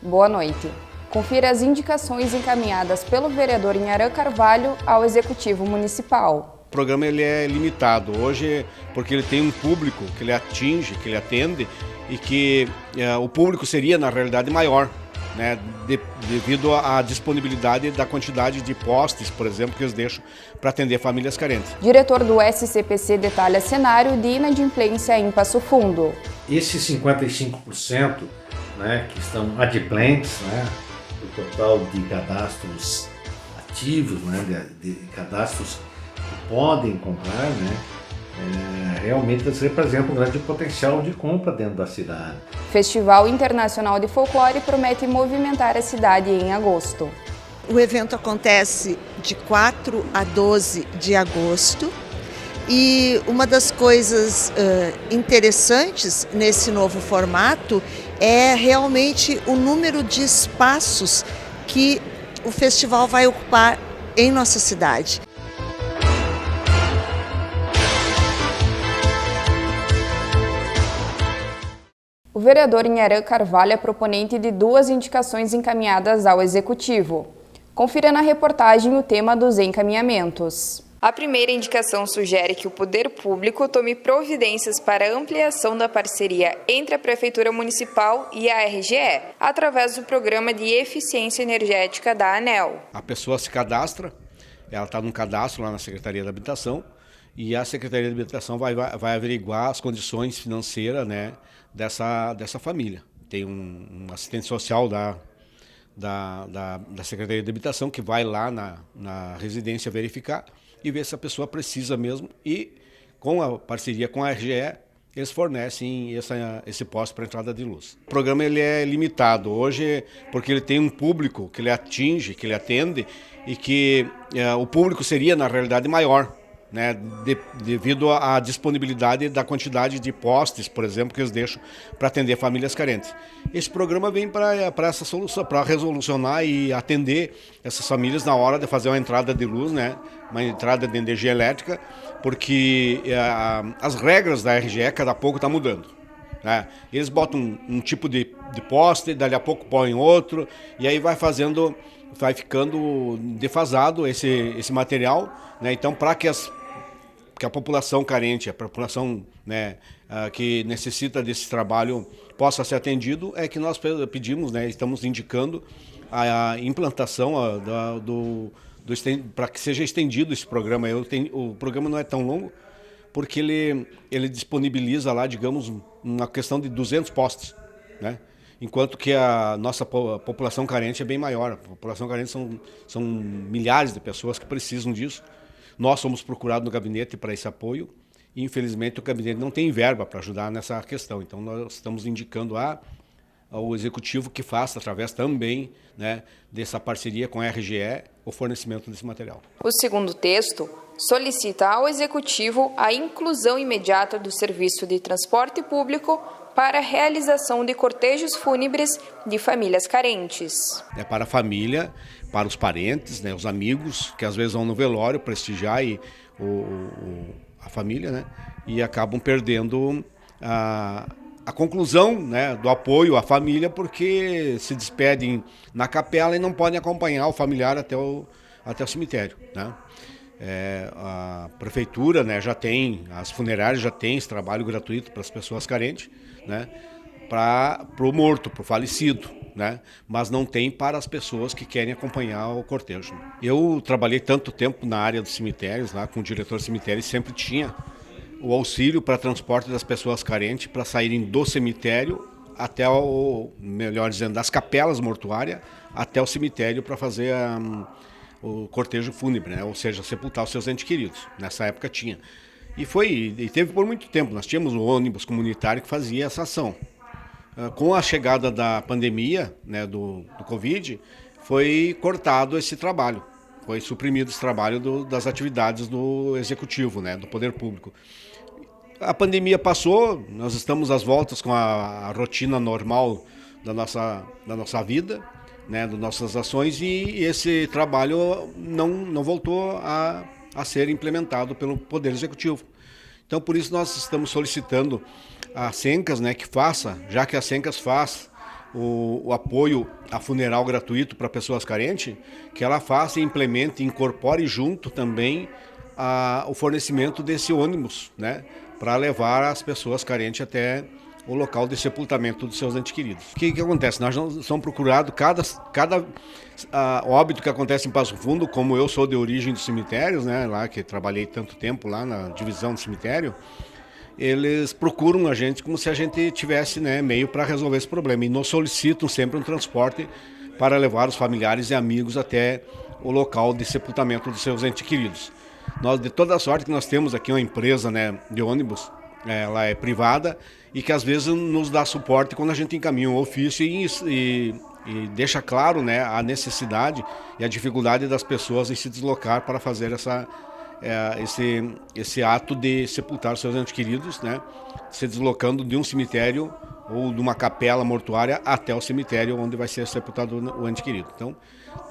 Boa noite. Confira as indicações encaminhadas pelo vereador Inharã Carvalho ao Executivo Municipal. O programa ele é limitado hoje porque ele tem um público que ele atinge, que ele atende e que o público seria na realidade maior, né, devido à disponibilidade da quantidade de postes, por exemplo, que eles deixam para atender famílias carentes. Diretor do SCPC detalha cenário de inadimplência em Passo Fundo. Esses 55%, né, que estão adimplentes, né, do total de cadastros ativos, né, de cadastros que podem comprar, né, realmente eles representam um grande potencial de compra dentro da cidade. Festival Internacional de Folclore promete movimentar a cidade em agosto. O evento acontece de 4 a 12 de agosto e uma das coisas interessantes nesse novo formato é realmente o número de espaços que o festival vai ocupar em nossa cidade. O vereador Inharã Carvalho é proponente de 2 indicações encaminhadas ao Executivo. Confira na reportagem o tema dos encaminhamentos. A primeira indicação sugere que o poder público tome providências para a ampliação da parceria entre a Prefeitura Municipal e a RGE, através do Programa de Eficiência Energética da ANEEL. A pessoa se cadastra, ela está num cadastro lá na Secretaria da Habitação e a Secretaria da Habitação vai averiguar as condições financeiras, né, dessa família. Tem um assistente social da Secretaria de Habitação que vai lá na residência verificar e ver se a pessoa precisa mesmo e com a parceria com a RGE eles fornecem esse poste para entrada de luz. O programa ele é limitado hoje porque ele tem um público que ele atinge, que ele atende e que o público seria na realidade maior, né, devido à disponibilidade da quantidade de postes, por exemplo, que eles deixam para atender famílias carentes. Esse programa vem para essa solução, para resolucionar e atender essas famílias na hora de fazer uma entrada de luz, né, uma entrada de energia elétrica, porque as regras da RGE cada pouco está mudando. Né? Eles botam um tipo de poste, dali a pouco põem outro, e aí vai ficando defasado esse material, né? Então, para que a população carente, a população, né, que necessita desse trabalho possa ser atendido, é que nós pedimos, né, estamos indicando a implantação para que seja estendido esse programa. O programa não é tão longo, porque ele disponibiliza lá, digamos, uma questão de 200 postes, né? Enquanto que a nossa população carente é bem maior. A população carente são milhares de pessoas que precisam disso. Nós somos procurados no gabinete para esse apoio e, infelizmente, o gabinete não tem verba para ajudar nessa questão. Então, nós estamos indicando ao Executivo que faça, através também, né, dessa parceria com a RGE, o fornecimento desse material. O segundo texto solicita ao Executivo a inclusão imediata do serviço de transporte público para a realização de cortejos fúnebres de famílias carentes. É para a família, para os parentes, né, os amigos, que às vezes vão no velório prestigiar a família, né, e acabam perdendo a conclusão, né, do apoio à família, porque se despedem na capela e não podem acompanhar o familiar até o cemitério, né. A prefeitura, né, as funerárias já têm esse trabalho gratuito para as pessoas carentes, né, para o morto, para o falecido, né, mas não tem para as pessoas que querem acompanhar o cortejo. Eu trabalhei tanto tempo na área dos cemitérios, lá com o diretor de cemitério, sempre tinha o auxílio para transporte das pessoas carentes para saírem do cemitério até melhor dizendo, das capelas mortuárias até o cemitério para fazer o cortejo fúnebre, né? Ou seja, sepultar os seus entes queridos. Nessa época tinha. E teve por muito tempo. Nós tínhamos o ônibus comunitário que fazia essa ação. Com a chegada da pandemia, né, do Covid, foi cortado esse trabalho. Foi suprimido esse trabalho das atividades do Executivo, né, do Poder Público. A pandemia passou, nós estamos às voltas com a rotina normal da nossa vida, né, das nossas ações, e esse trabalho não voltou a ser implementado pelo Poder Executivo. Então, por isso, nós estamos solicitando a Sencas, né, que faça, já que a Sencas faz o apoio a funeral gratuito para pessoas carentes, que ela faça, implemente, incorpore junto também o fornecimento desse ônibus, né, para levar as pessoas carentes até o local de sepultamento dos seus entes queridos. O que acontece? Nós somos procurados, cada óbito que acontece em Passo Fundo, como eu sou de origem dos cemitérios, né, lá que trabalhei tanto tempo lá na divisão do cemitério, eles procuram a gente como se a gente tivesse, né, meio para resolver esse problema e nos solicitam sempre um transporte para levar os familiares e amigos até o local de sepultamento dos seus entes queridos. Nós, de toda a sorte que nós temos aqui uma empresa, né, de ônibus, ela é privada e que às vezes nos dá suporte quando a gente encaminha um ofício e deixa claro, né, a necessidade e a dificuldade das pessoas em se deslocar para fazer esse ato de sepultar seus entes queridos, né, se deslocando de um cemitério ou de uma capela mortuária até o cemitério onde vai ser sepultado o ente querido. Então,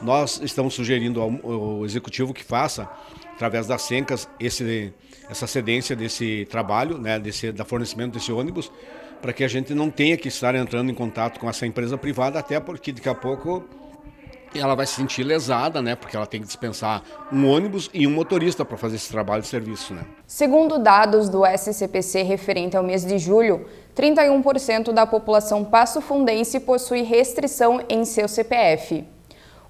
nós estamos sugerindo ao executivo que faça, através das SENCAS, essa cedência desse trabalho, né, da fornecimento desse ônibus, para que a gente não tenha que estar entrando em contato com essa empresa privada, até porque daqui a pouco ela vai se sentir lesada, né, porque ela tem que dispensar um ônibus e um motorista para fazer esse trabalho de serviço, né. Segundo dados do SCPC referente ao mês de julho, 31% da população passofundense possui restrição em seu CPF.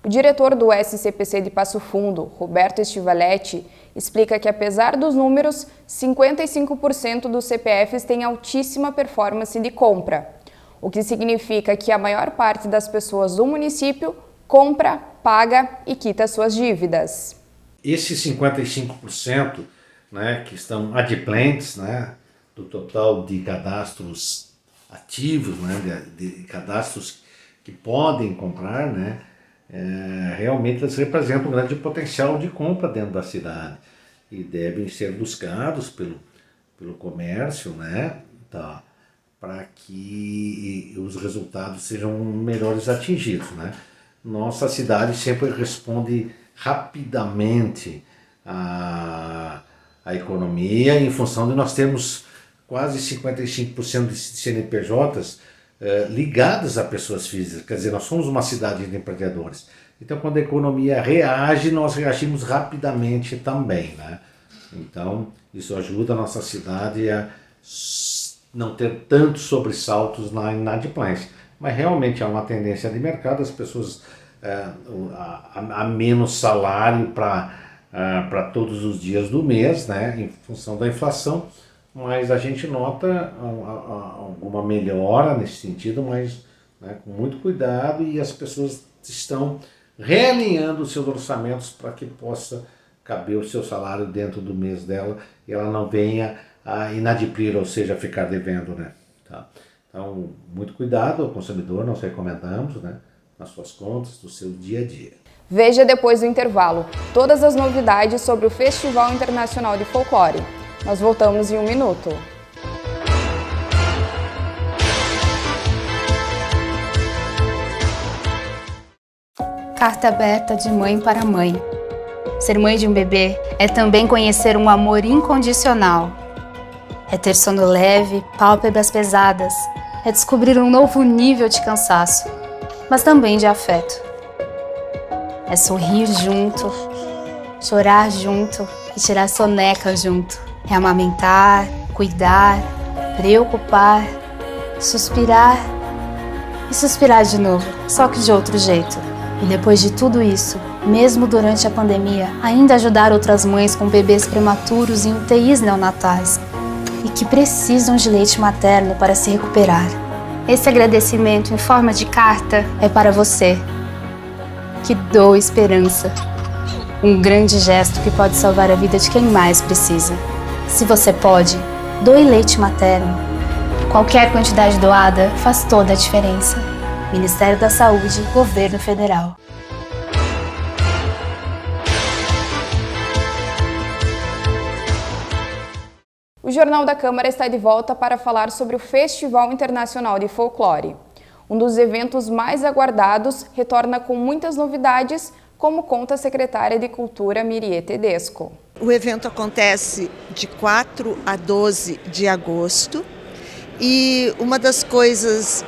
O diretor do SCPC de Passo Fundo, Roberto Estivaletti, explica que, apesar dos números, 55% dos CPFs têm altíssima performance de compra, o que significa que a maior parte das pessoas do município compra, paga e quita suas dívidas. Esses 55%, né, que estão adimplentes, né, do total de cadastros ativos, né, de cadastros que podem comprar, né, realmente eles representam um grande potencial de compra dentro da cidade e devem ser buscados pelo comércio, né, para que os resultados sejam melhores atingidos, né. Nossa cidade sempre responde rapidamente à economia em função de nós termos quase 55% de CNPJs ligadas a pessoas físicas, quer dizer, nós somos uma cidade de empreendedores. Então, quando a economia reage, nós reagimos rapidamente também, né? Então, isso ajuda a nossa cidade a não ter tantos sobressaltos na inadimplência. Mas realmente há uma tendência de mercado, as pessoas a menos salário para todos os dias do mês, né, em função da inflação, mas a gente nota alguma melhora nesse sentido, mas, né, com muito cuidado, e as pessoas estão realinhando os seus orçamentos para que possa caber o seu salário dentro do mês dela e ela não venha a inadimplir, ou seja, ficar devendo, né? Tá? Então, muito cuidado ao consumidor, nós recomendamos, né, nas suas contas, do seu dia a dia. Veja depois do intervalo todas as novidades sobre o Festival Internacional de Folclore. Nós voltamos em 1 minuto. Carta aberta de mãe para mãe. Ser mãe de um bebê é também conhecer um amor incondicional. É ter sono leve, pálpebras pesadas. É descobrir um novo nível de cansaço, mas também de afeto. É sorrir junto, chorar junto e tirar soneca junto. É amamentar, cuidar, preocupar, suspirar e suspirar de novo, só que de outro jeito. E depois de tudo isso, mesmo durante a pandemia, ainda ajudar outras mães com bebês prematuros em UTIs neonatais e que precisam de leite materno para se recuperar. Esse agradecimento em forma de carta é para você, que doa esperança. Um grande gesto que pode salvar a vida de quem mais precisa. Se você pode, doe leite materno. Qualquer quantidade doada faz toda a diferença. Ministério da Saúde, Governo Federal. O Jornal da Câmara está de volta para falar sobre o Festival Internacional de Folclore. Um dos eventos mais aguardados retorna com muitas novidades, como conta a secretária de Cultura, Mirie Tedesco. O evento acontece de 4 a 12 de agosto E uma das coisas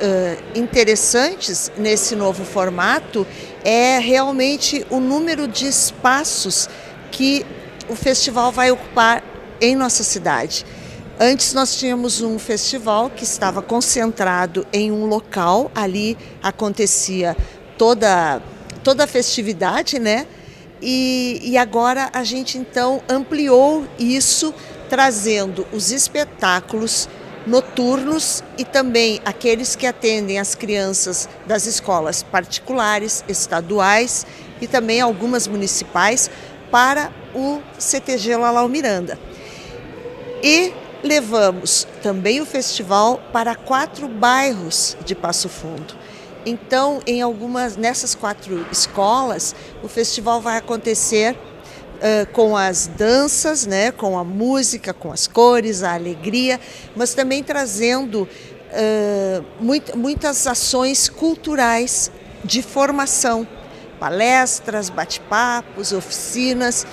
interessantes nesse novo formato é realmente o número de espaços que o festival vai ocupar em nossa cidade. Antes nós tínhamos um festival que estava concentrado em um local, ali acontecia toda a festividade, né? E agora a gente então ampliou isso, trazendo os espetáculos noturnos e também aqueles que atendem as crianças das escolas particulares, estaduais e também algumas municipais para o CTG Lalau Miranda. E levamos também o festival para 4 bairros de Passo Fundo. Então, nessas 4 escolas, o festival vai acontecer com as danças, né, com a música, com as cores, a alegria, mas também trazendo muitas ações culturais de formação, palestras, bate-papos, oficinas.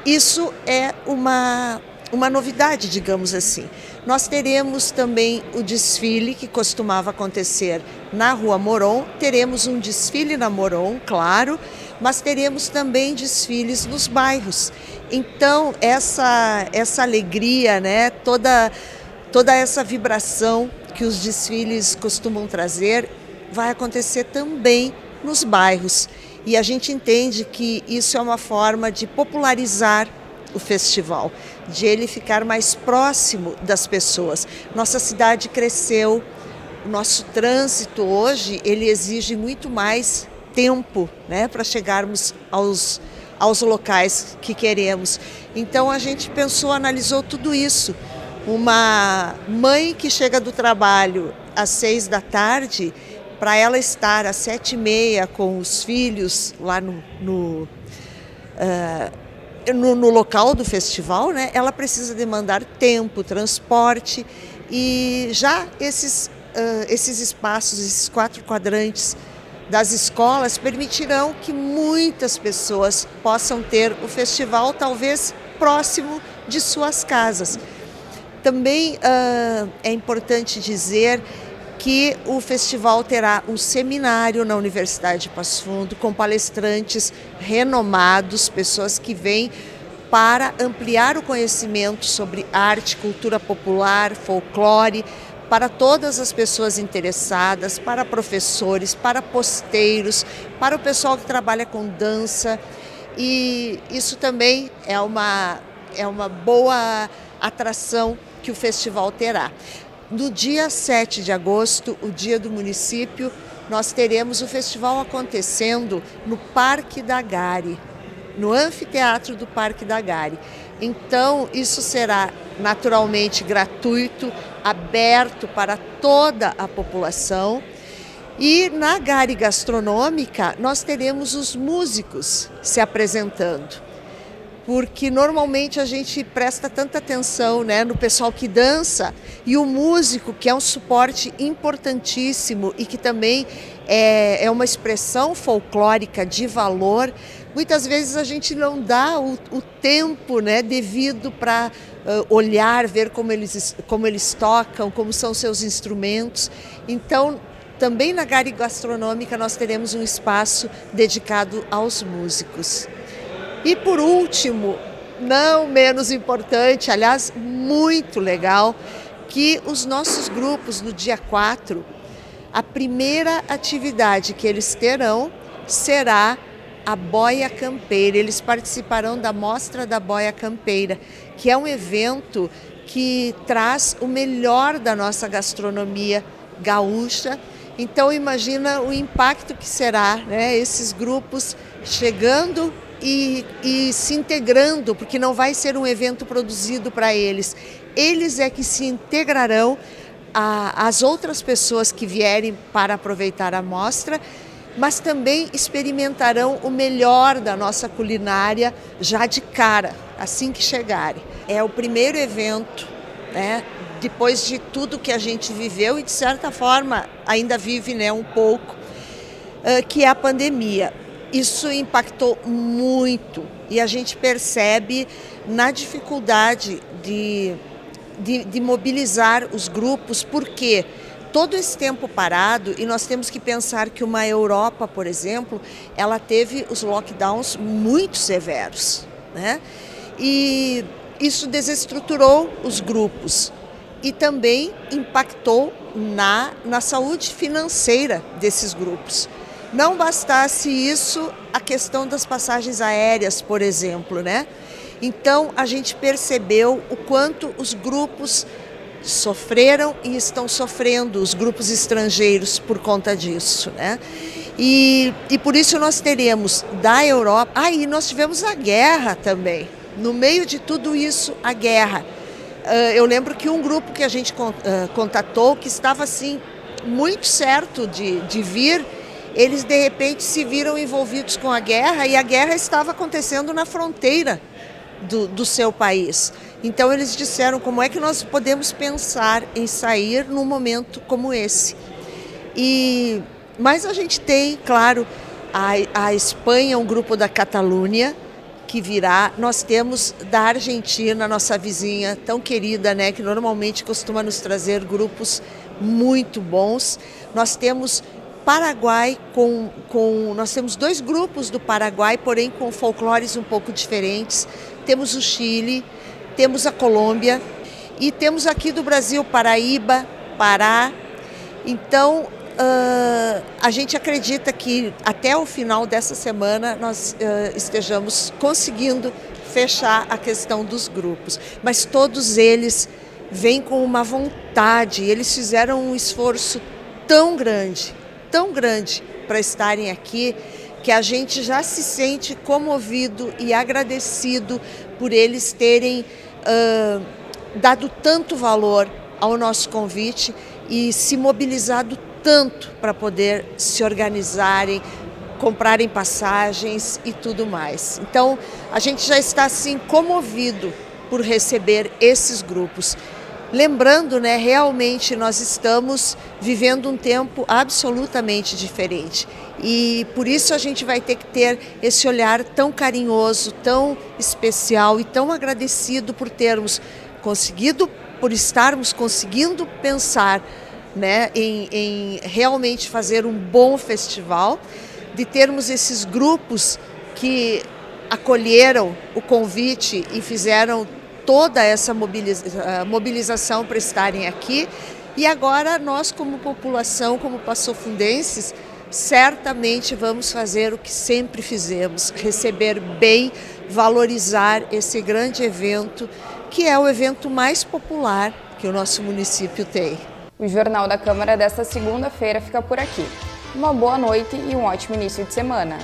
Isso é uma novidade, digamos assim. Nós teremos também o desfile que costumava acontecer na Rua Moron, teremos um desfile na Moron, claro, mas teremos também desfiles nos bairros. Então, essa alegria, né, toda essa vibração que os desfiles costumam trazer, vai acontecer também nos bairros. E a gente entende que isso é uma forma de popularizar o festival, de ele ficar mais próximo das pessoas. Nossa cidade cresceu, o nosso trânsito hoje, ele exige muito mais tempo, né, para chegarmos aos locais que queremos. Então a gente pensou, analisou tudo isso. Uma mãe que chega do trabalho às 6 da tarde, para ela estar às 7h30 com os filhos lá no local do festival, né, ela precisa demandar tempo, transporte, e já esses espaços, esses 4 quadrantes das escolas permitirão que muitas pessoas possam ter o festival talvez próximo de suas casas. Também é importante dizer que o festival terá um seminário na Universidade de Passo Fundo com palestrantes renomados, pessoas que vêm para ampliar o conhecimento sobre arte, cultura popular, folclore, para todas as pessoas interessadas, para professores, para posteiros, para o pessoal que trabalha com dança. E isso também é uma boa atração que o festival terá. No dia 7 de agosto, o dia do município, nós teremos o festival acontecendo no Parque da Gari, no anfiteatro do Parque da Gari. Então, isso será naturalmente gratuito, aberto para toda a população. E na Gari Gastronômica, nós teremos os músicos se apresentando, porque normalmente a gente presta tanta atenção, né, no pessoal que dança, e o músico, que é um suporte importantíssimo e que também é uma expressão folclórica de valor. Muitas vezes a gente não dá o tempo, né, devido para olhar, ver como eles tocam, como são seus instrumentos. Então, também na Gari Gastronômica nós teremos um espaço dedicado aos músicos. E por último, não menos importante, aliás, muito legal, que os nossos grupos no dia 4, a primeira atividade que eles terão será a Boia Campeira. Eles participarão da Mostra da Boia Campeira, que é um evento que traz o melhor da nossa gastronomia gaúcha. Então imagina o impacto que será, né, esses grupos chegando e se integrando, porque não vai ser um evento produzido para eles. Eles é que se integrarão às outras pessoas que vierem para aproveitar a mostra, mas também experimentarão o melhor da nossa culinária já de cara, assim que chegarem. É o primeiro evento, né, depois de tudo que a gente viveu e, de certa forma, ainda vive, né, um pouco, que é a pandemia. Isso impactou muito e a gente percebe na dificuldade de de mobilizar os grupos, porque todo esse tempo parado, e nós temos que pensar que uma Europa, por exemplo, ela teve os lockdowns muito severos, né? E isso desestruturou os grupos e também impactou na saúde financeira desses grupos. Não bastasse isso, a questão das passagens aéreas, por exemplo, né? Então, a gente percebeu o quanto os grupos sofreram e estão sofrendo, os grupos estrangeiros, por conta disso, né? E por isso nós teremos da Europa... e nós tivemos a guerra também. No meio de tudo isso, a guerra. Eu lembro que um grupo que a gente contatou, que estava assim, muito certo de vir, eles de repente se viram envolvidos com a guerra, e a guerra estava acontecendo na fronteira do seu país. Então eles disseram: como é que nós podemos pensar em sair num momento como esse? Mas a gente tem, claro, a Espanha, um grupo da Catalunha, que virá. Nós temos da Argentina, nossa vizinha tão querida, né, que normalmente costuma nos trazer grupos muito bons. Nós temos Paraguai, nós temos 2 grupos do Paraguai, porém com folclores um pouco diferentes. Temos o Chile, temos a Colômbia e temos aqui do Brasil Paraíba, Pará. Então, a gente acredita que até o final dessa semana nós estejamos conseguindo fechar a questão dos grupos. Mas todos eles vêm com uma vontade, eles fizeram um esforço tão grande para estarem aqui, que a gente já se sente comovido e agradecido por eles terem dado tanto valor ao nosso convite e se mobilizado tanto para poder se organizarem, comprarem passagens e tudo mais. Então, a gente já está assim comovido por receber esses grupos. Lembrando, né, realmente nós estamos vivendo um tempo absolutamente diferente, e por isso a gente vai ter que ter esse olhar tão carinhoso, tão especial e tão agradecido por termos conseguido, por estarmos conseguindo pensar, né, em realmente fazer um bom festival, de termos esses grupos que acolheram o convite e fizeram toda essa mobilização para estarem aqui. E agora nós, como população, como passofundenses, certamente vamos fazer o que sempre fizemos: receber bem, valorizar esse grande evento, que é o evento mais popular que o nosso município tem. O Jornal da Câmara desta segunda-feira fica por aqui. Uma boa noite e um ótimo início de semana.